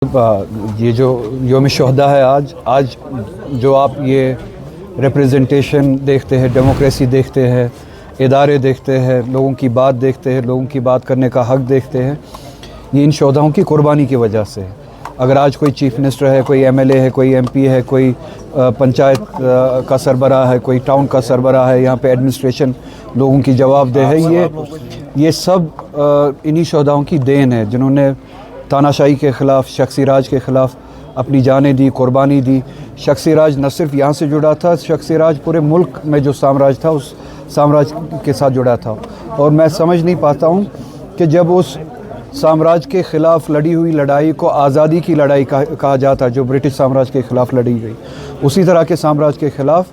یہ جو یوم شہداء ہے آج جو آپ یہ ریپریزنٹیشن دیکھتے ہیں، ڈیموکریسی دیکھتے ہیں، ادارے دیکھتے ہیں، لوگوں کی بات دیکھتے ہیں، لوگوں کی بات کرنے کا حق دیکھتے ہیں، یہ ان شہداؤں کی قربانی کی وجہ سے ہے۔ اگر آج کوئی چیف منسٹر ہے، کوئی ایم ایل اے ہے، کوئی ایم پی ہے، کوئی پنچایت کا سربراہ ہے، کوئی ٹاؤن کا سربراہ ہے، یہاں پہ ایڈمنسٹریشن لوگوں کی جواب دہ ہے، یہ سب انہی شہداؤں کی دین ہے جنہوں نے تاناشاہی کے خلاف، شخصی راج کے خلاف اپنی جانیں دی، قربانی دی۔ شخصی راج نہ صرف یہاں سے جڑا تھا، شخصی راج پورے ملک میں جو سامراج تھا اس سامراج کے ساتھ جڑا تھا، اور میں سمجھ نہیں پاتا ہوں کہ جب اس سامراج کے خلاف لڑی ہوئی لڑائی کو آزادی کی لڑائی کہا جاتا، جو برٹش سامراج کے خلاف لڑی گئی، اسی طرح کے سامراج کے خلاف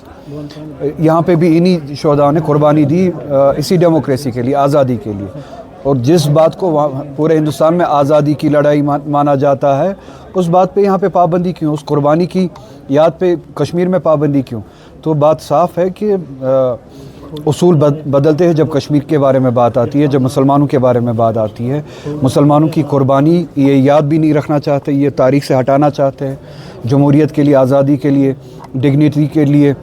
یہاں پہ بھی انہی شہداؤں نے قربانی دی اسی ڈیموکریسی کے لیے، آزادی کے لیے۔ اور جس بات کو پورے ہندوستان میں آزادی کی لڑائی مانا جاتا ہے، اس بات پہ یہاں پہ پابندی کیوں؟ اس قربانی کی یاد پہ کشمیر میں پابندی کیوں؟ تو بات صاف ہے کہ اصول بدلتے ہیں جب کشمیر کے بارے میں بات آتی ہے، جب مسلمانوں کے بارے میں بات آتی ہے۔ مسلمانوں کی قربانی یہ یاد بھی نہیں رکھنا چاہتے، یہ تاریخ سے ہٹانا چاہتے ہیں۔ جمہوریت کے لیے، آزادی کے لیے، ڈگنیٹی کے لیے،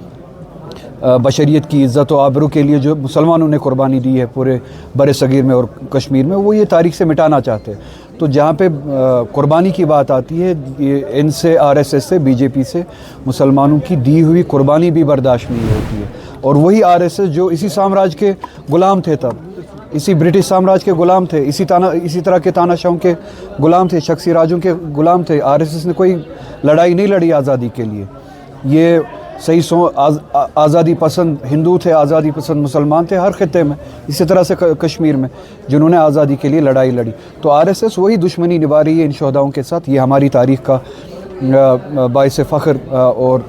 بشریت کی عزت و آبرو کے لیے جو مسلمانوں نے قربانی دی ہے پورے بر صغیر میں اور کشمیر میں، وہ یہ تاریخ سے مٹانا چاہتے ہیں۔ تو جہاں پہ قربانی کی بات آتی ہے، ان سے، آر ایس ایس سے، بی جے پی سے مسلمانوں کی دی ہوئی قربانی بھی برداشت نہیں ہوتی ہے۔ اور وہی آر ایس ایس جو اسی سامراج کے غلام تھے، تب اسی برٹش سامراج کے غلام تھے، اسی طرح کے تاناشاہوں کے غلام تھے، شخصی راجوں کے غلام تھے۔ آر ایس ایس نے کوئی لڑائی نہیں لڑی آزادی کے لیے، یہ صحیح آزادی پسند ہندو تھے، آزادی پسند مسلمان تھے ہر خطے میں، اسی طرح سے کشمیر میں جنہوں نے آزادی کے لیے لڑائی لڑی۔ تو آر ایس ایس وہی دشمنی نبھا رہی ہے ان شہداؤں کے ساتھ۔ یہ ہماری تاریخ کا باعث فخر اور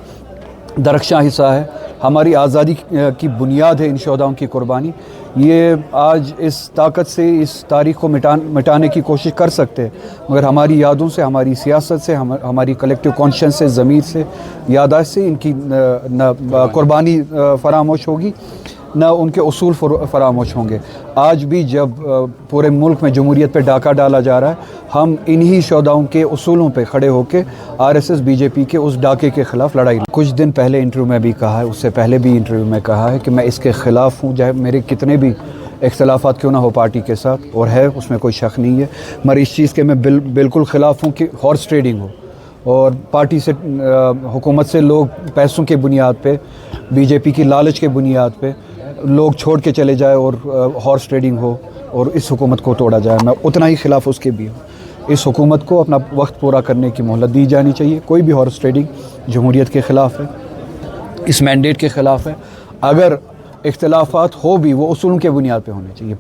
درخشاں حصہ ہے، ہماری آزادی کی بنیاد ہے ان شہداؤں کی قربانی۔ یہ آج اس طاقت سے اس تاریخ کو مٹانے کی کوشش کر سکتے ہیں، مگر ہماری یادوں سے، ہماری سیاست سے، ہماری کلیکٹیو کانشنس سے، ضمیر سے، یاداشت سے ان کی نہ قربانی فراموش ہوگی، نہ ان کے اصول فراموش ہوں گے۔ آج بھی جب پورے ملک میں جمہوریت پہ ڈاکہ ڈالا جا رہا ہے، ہم انہی شہداؤں کے اصولوں پہ کھڑے ہو کے R S S, B J P کے اس ڈاکے کے خلاف لڑائی۔ کچھ دن پہلے انٹرویو میں بھی کہا ہے، اس سے پہلے بھی انٹرویو میں کہا ہے کہ میں اس کے خلاف ہوں، چاہے میرے کتنے بھی اختلافات کیوں نہ ہو پارٹی کے ساتھ، اور ہے اس میں کوئی شک نہیں ہے، مگر اس چیز کے میں بالکل خلاف ہوں کہ ہارس ٹریڈنگ ہو، اور پارٹی سے، حکومت سے لوگ پیسوں کے بنیاد پہ، بی جے پی کی لالچ کے بنیاد پہ لوگ چھوڑ کے چلے جائے اور ہارس ٹریڈنگ ہو اور اس حکومت کو توڑا جائے۔ میں اتنا ہی خلاف اس کے بھی ہوں۔ اس حکومت کو اپنا وقت پورا کرنے کی مہلت دی جانی چاہیے۔ کوئی بھی ہارس ٹریڈنگ جمہوریت کے خلاف ہے، اس مینڈیٹ کے خلاف ہے۔ اگر اختلافات ہو بھی، وہ اصولوں کے بنیاد پہ ہونے چاہیے،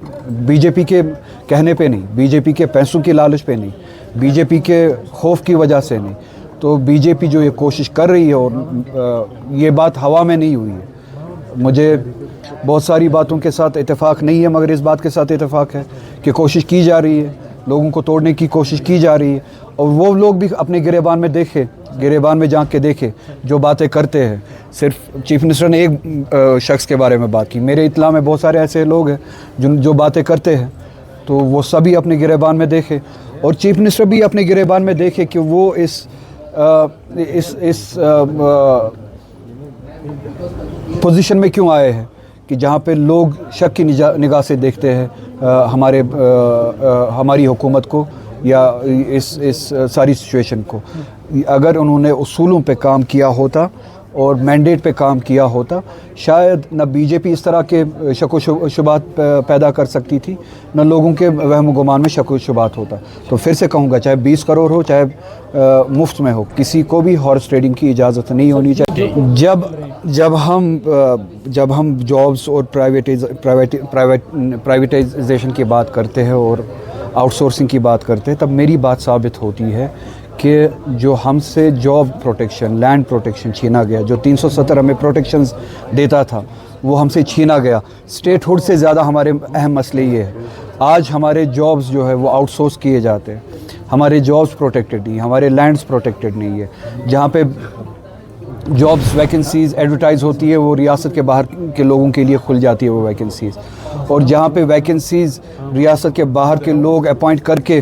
بی جے پی کے کہنے پہ نہیں، بی جے پی کے پیسوں کی لالچ پہ نہیں، بی جے پی کے خوف کی وجہ سے نہیں۔ تو بی جے پی جو یہ کوشش کر رہی ہے، اور یہ بات ہوا میں نہیں ہوئی ہے، مجھے بہت ساری باتوں کے ساتھ اتفاق نہیں ہے، مگر اس بات کے ساتھ اتفاق ہے کہ کوشش کی جا رہی ہے، لوگوں کو توڑنے کی کوشش کی جا رہی ہے۔ اور وہ لوگ بھی اپنے گریبان میں دیکھے، گریبان میں جھانک کے دیکھے جو باتیں کرتے ہیں۔ صرف چیف منسٹر نے ایک شخص کے بارے میں بات کی، میرے اطلاع میں بہت سارے ایسے لوگ ہیں جو باتیں کرتے ہیں، تو وہ سبھی اپنے گریبان میں دیکھے، اور چیف منسٹر بھی اپنے گریبان میں دیکھے کہ وہ اس پوزیشن میں کیوں آئے ہیں کہ جہاں پہ لوگ شک کی نگاہ سے دیکھتے ہیں ہماری حکومت کو یا اس ساری سچویشن کو۔ اگر انہوں نے اصولوں پہ کام کیا ہوتا اور مینڈیٹ پہ کام کیا ہوتا، شاید نہ بی جے پی اس طرح کے شک و شبہات پیدا کر سکتی تھی، نہ لوگوں کے وہم و گمان میں شک و شبہات ہوتا۔ تو پھر سے کہوں گا، چاہے 20 کروڑ ہو، چاہے مفت میں ہو، کسی کو بھی ہارس ٹریڈنگ کی اجازت نہیں ہونی چاہیے۔ جب ہم جابس اور پرائیویٹائزیشن کی بات کرتے ہیں اور آؤٹ سورسنگ کی بات کرتے ہیں، تب میری بات ثابت ہوتی ہے کہ جو ہم سے جاب پروٹیکشن، لینڈ پروٹیکشن چھینا گیا، جو 370 ہمیں پروٹیکشنز دیتا تھا، وہ ہم سے چھینا گیا۔ اسٹیٹ ہوڈ سے زیادہ ہمارے اہم مسئلے یہ ہے، آج ہمارے جابز جو ہے وہ آؤٹ سورس کیے جاتے ہیں، ہمارے جابز پروٹیکٹڈ نہیں، ہمارے لینڈز پروٹیکٹڈ نہیں ہے۔ جہاں پہ جابس ویکنسیز ایڈورٹائز ہوتی ہے، وہ ریاست کے باہر کے لوگوں کے لیے کھل جاتی ہے وہ ویکنسیز، اور جہاں پہ ویکنسیز ریاست کے باہر کے لوگ اپوائنٹ کر کے